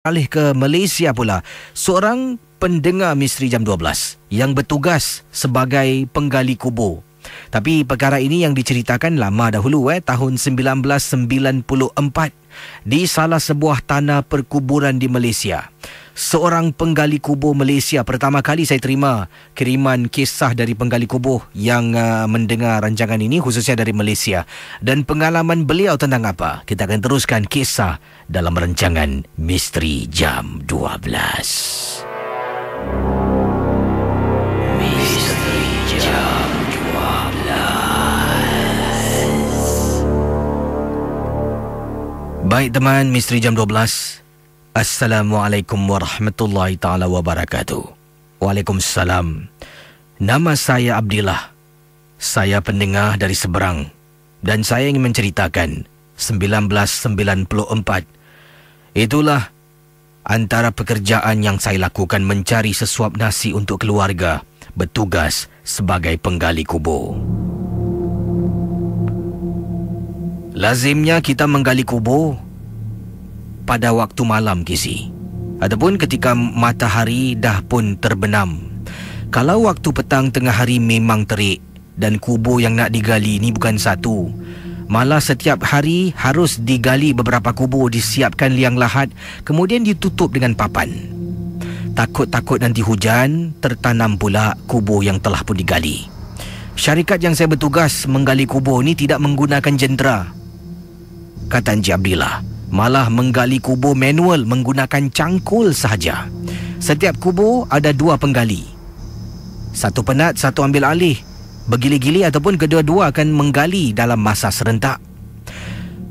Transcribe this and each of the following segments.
Alih ke Malaysia pula, seorang pendengar Misteri Jam 12 yang bertugas sebagai penggali kubur. Tapi perkara ini yang diceritakan lama dahulu, tahun 1994 di salah sebuah tanah perkuburan di Malaysia. Seorang penggali kubur Malaysia, pertama kali saya terima kiriman kisah dari penggali kubur yang mendengar rancangan ini, khususnya dari Malaysia. Dan pengalaman beliau tentang apa? Kita akan teruskan kisah dalam rancangan Misteri Jam 12. Misteri Jam 12. Baik teman, Misteri Jam 12. Assalamualaikum warahmatullahi ta'ala wabarakatuh. Waalaikumsalam. Nama saya Abdillah. Saya pendengar dari seberang. Dan saya ingin menceritakan 1994. Itulah antara pekerjaan yang saya lakukan, mencari sesuap nasi untuk keluarga, bertugas sebagai penggali kubur. Lazimnya kita menggali kubur pada waktu malam, Kisi, ataupun ketika matahari dah pun terbenam. Kalau waktu petang tengah hari memang terik, dan kubur yang nak digali ini bukan satu, malah setiap hari harus digali beberapa kubur, disiapkan liang lahat, kemudian ditutup dengan papan. Takut-takut nanti hujan, tertanam pula kubur yang telah pun digali. Syarikat yang saya bertugas menggali kubur ni tidak menggunakan jentera, kata Encik Abdillah. Malah menggali kubur manual menggunakan cangkul sahaja. Setiap kubur ada dua penggali. Satu penat, satu ambil alih. Bergili-gili ataupun kedua-dua akan menggali dalam masa serentak.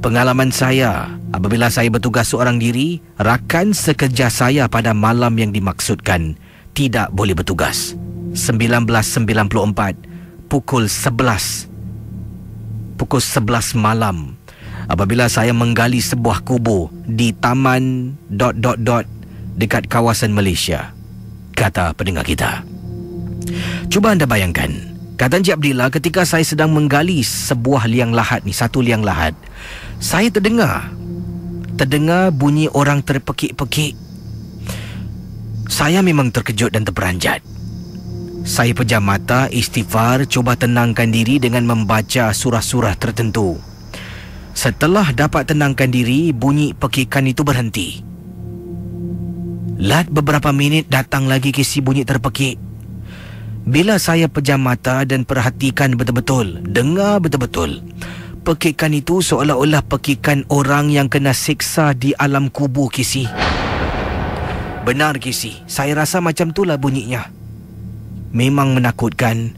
Pengalaman saya, apabila saya bertugas seorang diri, rakan sekerja saya pada malam yang dimaksudkan tidak boleh bertugas. 1994, pukul 11 malam, apabila saya menggali sebuah kubur di taman ... dekat kawasan Malaysia, kata pendengar kita. Cuba anda bayangkan, kata Encik Abdillah, ketika saya sedang menggali sebuah liang lahat ni, satu liang lahat, saya terdengar bunyi orang terpekik-pekik. Saya memang terkejut dan terperanjat. Saya pejam mata, istighfar, cuba tenangkan diri dengan membaca surah-surah tertentu. Setelah dapat tenangkan diri, bunyi pekikan itu berhenti. Lat beberapa minit datang lagi kisi bunyi terpekik. Bila saya pejam mata dan perhatikan betul-betul, dengar betul-betul, pekikan itu seolah-olah pekikan orang yang kena siksa di alam kubur, Kisi. Benar, Kisi, saya rasa macam itulah bunyinya. Memang menakutkan.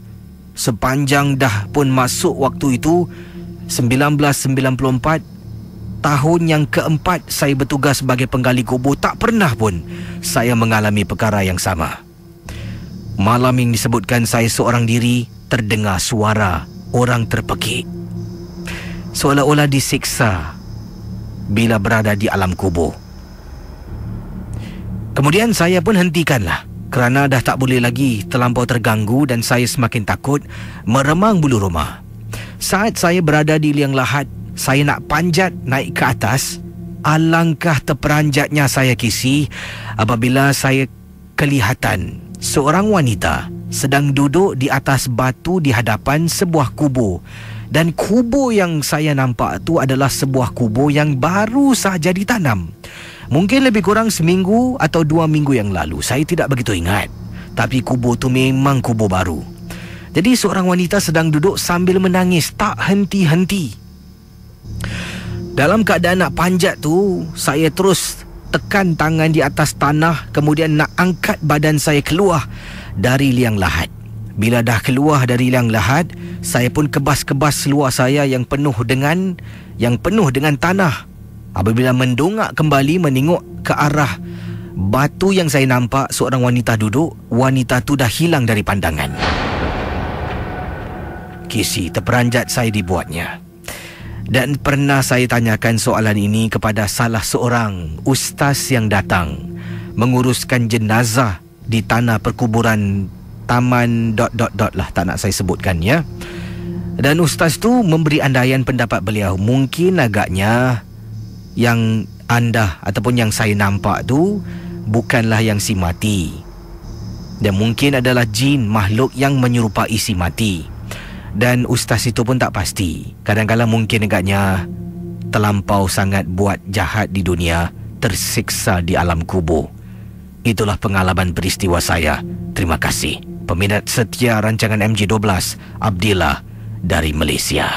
Sepanjang dah pun masuk waktu itu, 1994, tahun yang keempat saya bertugas sebagai penggali kubur, tak pernah pun saya mengalami perkara yang sama. Malam yang disebutkan saya seorang diri, terdengar suara orang terpekik, seolah-olah disiksa bila berada di alam kubur. Kemudian saya pun hentikanlah, kerana dah tak boleh lagi terlampau terganggu dan saya semakin takut, meremang bulu roma. Saat saya berada di liang lahat, saya nak panjat naik ke atas. Alangkah terperanjatnya saya, Kisi, apabila saya kelihatan seorang wanita sedang duduk di atas batu di hadapan sebuah kubur. Dan kubur yang saya nampak tu adalah sebuah kubur yang baru saja ditanam. Mungkin lebih kurang seminggu atau 2 minggu yang lalu, saya tidak begitu ingat. Tapi kubur tu memang kubur baru. Jadi seorang wanita sedang duduk sambil menangis, tak henti-henti. Dalam keadaan nak panjat tu, saya terus tekan tangan di atas tanah, kemudian nak angkat badan saya keluar dari liang lahat. Bila dah keluar dari liang lahat, saya pun kebas-kebas seluar saya yang penuh dengan tanah. Apabila mendongak kembali menengok ke arah batu yang saya nampak seorang wanita duduk, wanita tu dah hilang dari pandangan. Kisi, terperanjat saya dibuatnya. Dan pernah saya tanyakan soalan ini kepada salah seorang ustaz yang datang menguruskan jenazah di tanah perkuburan taman ... lah, tak nak saya sebutkan ya. Dan ustaz tu memberi andaian pendapat beliau, mungkin agaknya yang anda ataupun yang saya nampak tu bukanlah yang si mati. Dan mungkin adalah jin, makhluk yang menyerupai si mati. Dan ustaz itu pun tak pasti. Kadang-kadang mungkin agaknya terlampau sangat buat jahat di dunia, tersiksa di alam kubur. Itulah pengalaman peristiwa saya. Terima kasih. Peminat setia rancangan MJ12, Abdillah dari Malaysia.